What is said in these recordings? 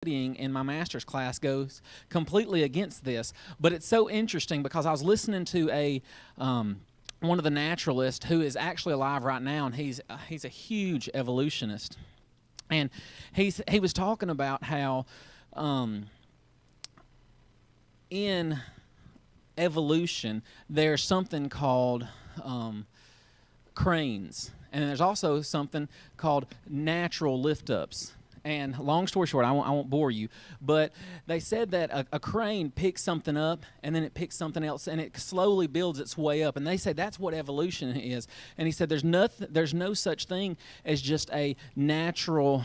studying in my master's class goes completely against this. But it's so interesting because I was listening to a one of the naturalists who is actually alive right now, and he's a huge evolutionist, and he was talking about how in evolution there's something called cranes, and there's also something called natural lift-ups. And long story short, I won't bore you, but they said that a crane picks something up, and then it picks something else, and it slowly builds its way up. And they say that's what evolution is. And he said there's no such thing as just a natural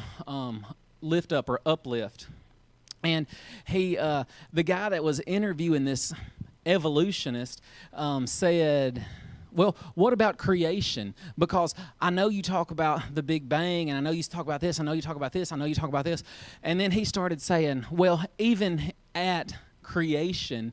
lift up or uplift. And the guy that was interviewing this evolutionist said, well, what about creation? Because I know you talk about the Big Bang, and I know you talk about this, I know you talk about this, I know you talk about this. And then he started saying, well, even at creation,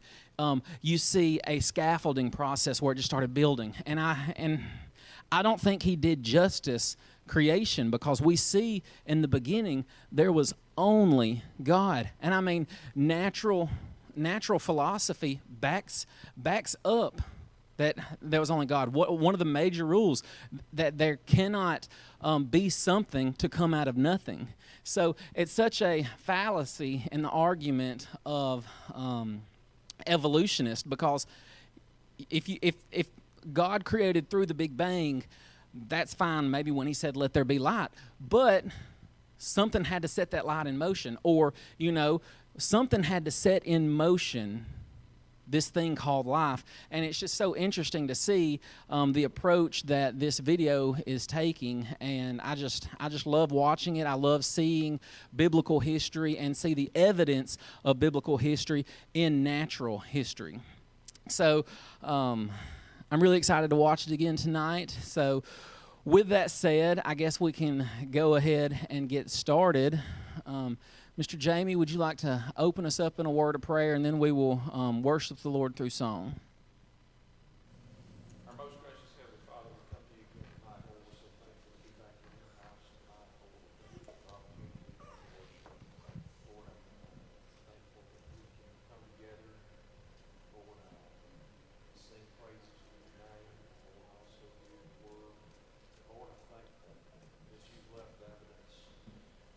you see a scaffolding process where it just started building. And I don't think he did justice creation, because we see in the beginning there was only God. And I mean, natural philosophy backs up that there was only God. One of the major rules, that there cannot be something to come out of nothing. So it's such a fallacy in the argument of evolutionists, because if God created through the Big Bang, that's fine maybe when he said let there be light, but something had to set that light in motion, or something had to set in motion this thing called life. And it's just so interesting to see the approach that this video is taking, and I just love watching it. I love seeing biblical history and see the evidence of biblical history in natural history. So I'm really excited to watch it again tonight. So with that said, I guess we can go ahead and get started. Mr. Jamie, would you like to open us up in a word of prayer, and then we will worship the Lord through song? Our most gracious Heavenly Father, we come to you again tonight, Lord. We're so thankful to be back in your house tonight, Lord. Thank you for the opportunity to worship. Lord, I'm thankful that we can come together, Lord, sing praises to your name, Lord, also hear your word. Lord, I'm thankful that you've left evidence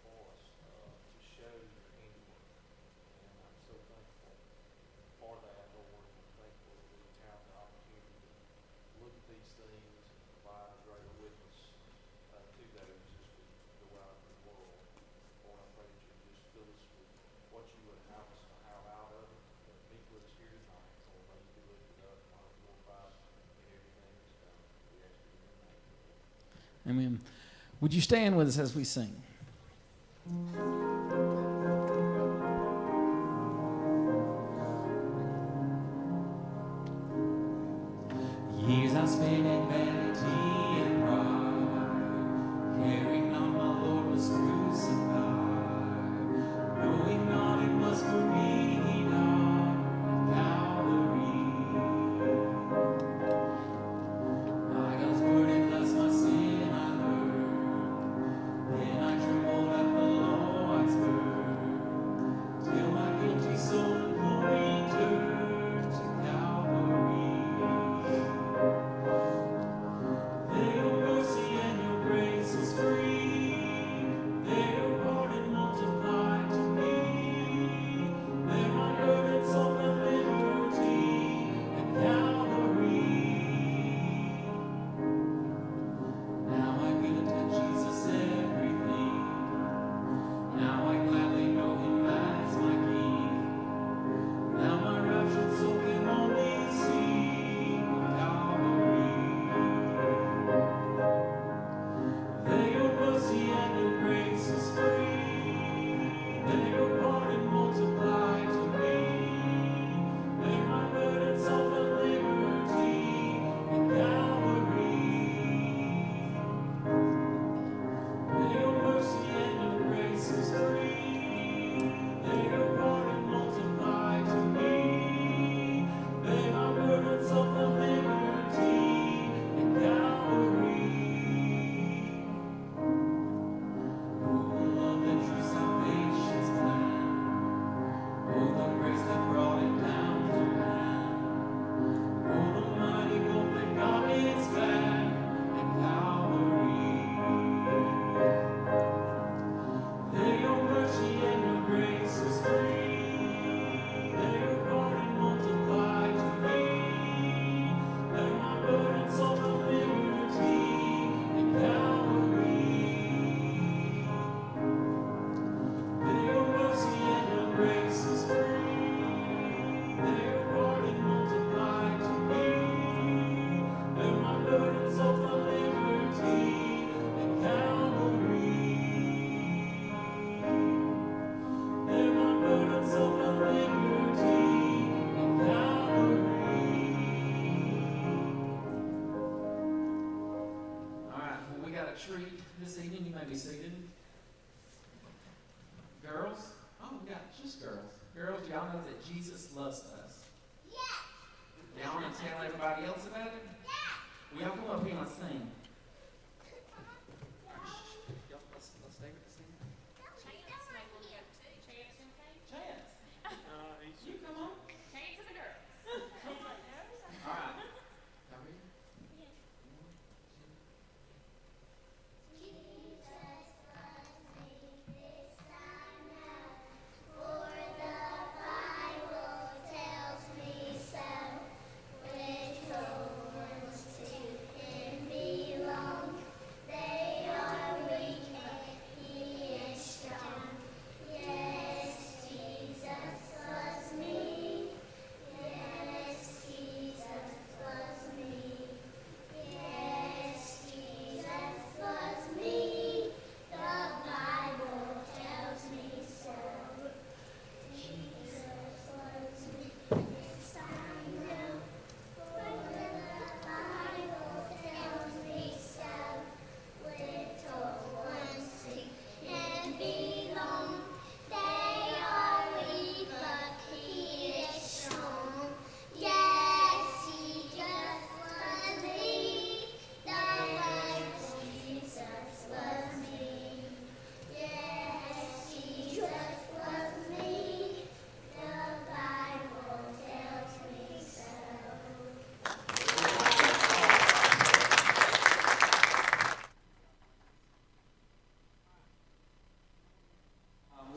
for us to show your handiwork. And I'm so thankful for that, Lord. I'm thankful that we have the opportunity to look at these things and provide a greater witness to those as we go out in the world. Lord, I pray that you just fill us with what you would have us to have out of it. Meet with us here tonight. Lord, may you be lifted up, honor, glorified in everything that's done. We ask you in your name. Amen. Would you stand with us as we sing? Years I spent in vanity and pride, caring not my Lord was crucified, knowing not it was for me he died at Calvary. By God's word and thus my sin I learned, then I Jesus loves us. Y'all want to tell everybody else about it? Well, y'all come up here and let's sing. Let's stay with the singing. Chance. You come on. All right. Y'all ready?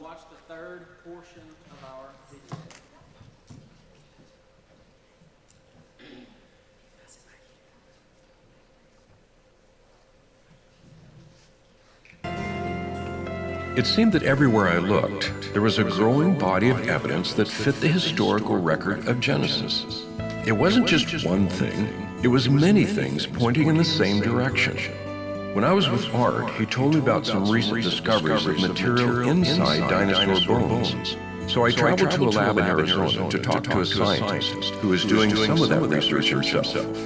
Watch the third portion of our video. It seemed that everywhere I looked, there was a growing body of evidence that fit the historical record of Genesis. It wasn't just one thing, it was many things pointing in the same direction. When I was with Art, he told me about some recent discoveries of material inside dinosaur bones. So I traveled to a lab in Arizona to talk to a scientist who is doing some of that research himself.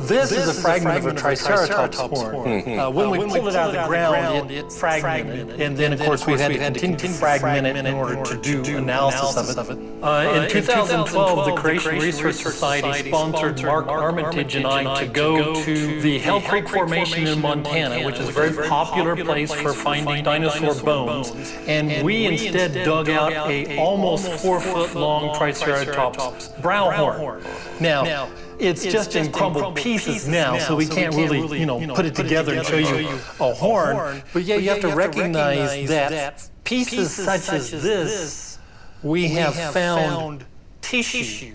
This is a fragment of a Triceratops horn. When we pulled it out of the ground, it fragmented, and then of course we had to continue to fragment it in order to do analysis of it. In 2012, the Creation Research Society sponsored Mark Armitage and I to go to the Hell Creek Formation in Montana, which is a very popular place for finding dinosaur bones, and we instead dug out a almost 4-foot-long Triceratops brow horn. Now, it's just in crumbled pieces now, so we can't really, put it together and show you a horn. But yeah, you have to recognize that pieces such as this, we have found tissue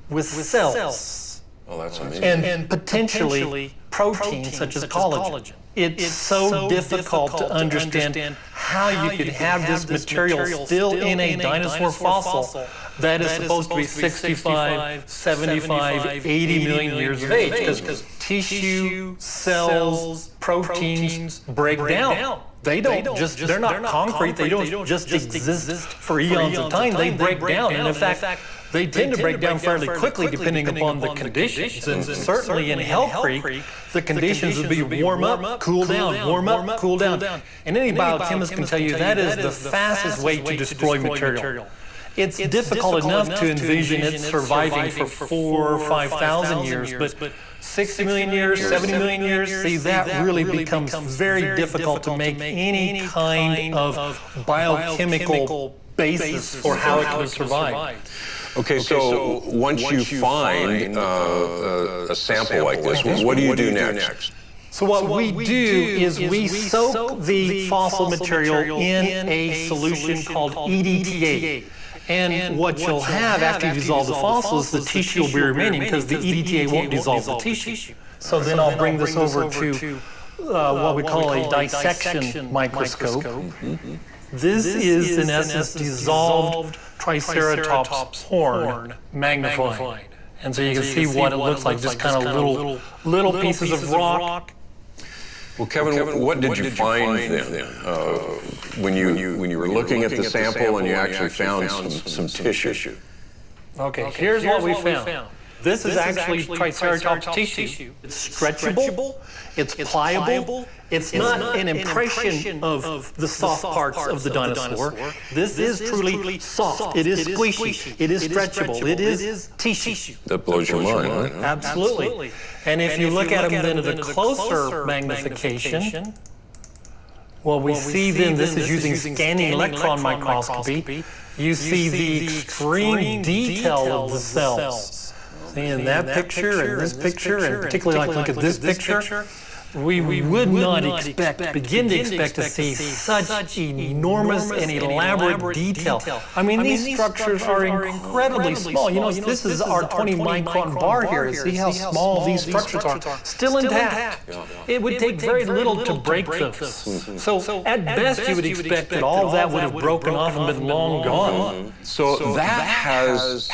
with cells. Oh, that's amazing. And potentially proteins such as collagen. It's so difficult to understand how you could have this material still in a dinosaur fossil that is supposed to be 65, 75, 80 million years of age, because tissue, cells, proteins break down. They don't just, they're not concrete, they don't just exist for eons of time, they break down. And in fact, they tend to break down fairly quickly depending upon the conditions. And certainly in Hell Creek, the conditions would be warm up, cool down, warm up, cool down. And any biochemist can tell you that is the fastest way to destroy material. It's difficult enough to envision it surviving for 4,000 or 5,000 years, but 60 million years, 70 million years, see, that really becomes very difficult to make any kind of biochemical basis for how it could survive. Okay, so once you find a sample like this, what do you do next? So what we do is we soak the fossil material in a solution called EDTA. And what you'll have after you dissolve the fossil is the tissue will be remaining, because the EDTA won't dissolve the tissue. So then I'll bring this over to what we call a dissection microscope. This is in essence dissolved Triceratops horn magnified. And so you can see what it looks like, just kind of little pieces of rock. Well, Kevin, what did you find then? When you were looking at the sample and you actually found some tissue? Okay, here's what we found. This is actually Triceratops tissue. It's stretchable, it's pliable, it's not an impression of the soft parts of the dinosaur. This is truly soft, it is squishy, it is stretchable, it is tissue. That blows your mind, huh? Absolutely. And if you look at them then at a closer magnification, well, we see then, this is using scanning electron microscopy, you see the extreme detail of the cells. See, in that picture, and this picture, and particularly like look at this picture, we would not begin to expect to see such enormous and elaborate detail. I mean, these structures are incredibly small. You know, this is our 20 micron bar here. See how small these structures are, still intact. It would take very little to break those. So at best, you would expect that all that would have broken off and been long gone. So that has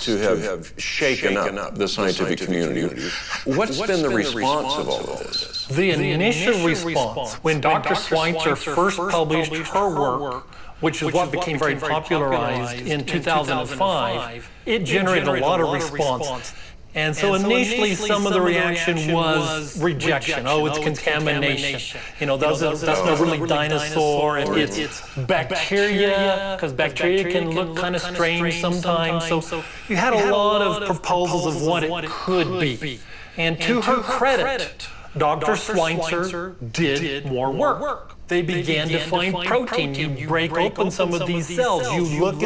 to have shaken up the scientific community. What's been the response of all of this? The initial response, when Dr. Schweitzer first published her work, which is what became very popularized in 2005, it generated a lot of response. And so initially some of the reaction was rejection. Oh, it's contamination. You know, that's not really dinosaur, and it's bacteria, because bacteria can look kind of strange sometimes. So you had a lot of proposals of what it could be. And to her credit, Dr. Schweitzer did more work. They began to find protein. You break open some of these cells. You look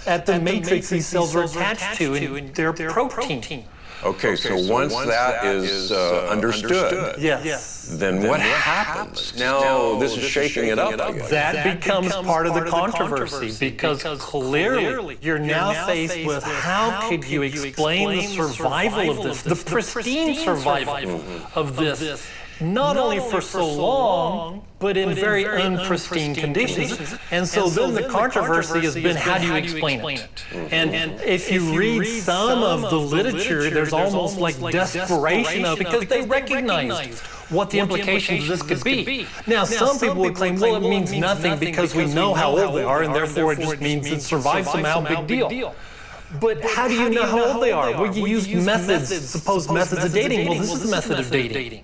at the matrix these cells are attached to, and they're protein. Okay, so once that is understood, Yes. then what happens? Now this is shaking it up, I guess. That becomes part of the controversy, because clearly you're now faced with how could you explain the survival of this, the pristine survival of this, not only for so long, but in very unpristine conditions. And so then the controversy has been, how do you explain it? And if you read some of the literature, there's almost like desperation of it, because they recognized what the implications of this could be. Now, some people would claim, well, it means nothing because we know how old they are, and therefore it just means it survives somehow, big deal. But how do you know how old they are? Well, you use methods, supposed methods of dating. Well, this is a method of dating.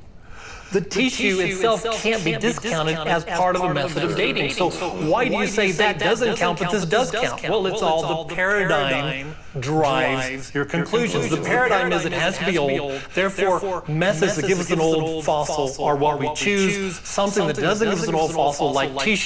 The tissue itself can't be discounted as part of the method of dating. So why do you say that doesn't count, but this does count? Well, it's all the paradigm drives your conclusions. The paradigm is it has to be old. Therefore, methods that give us an old fossil are what we choose. Something that doesn't give us an old fossil, like tissue,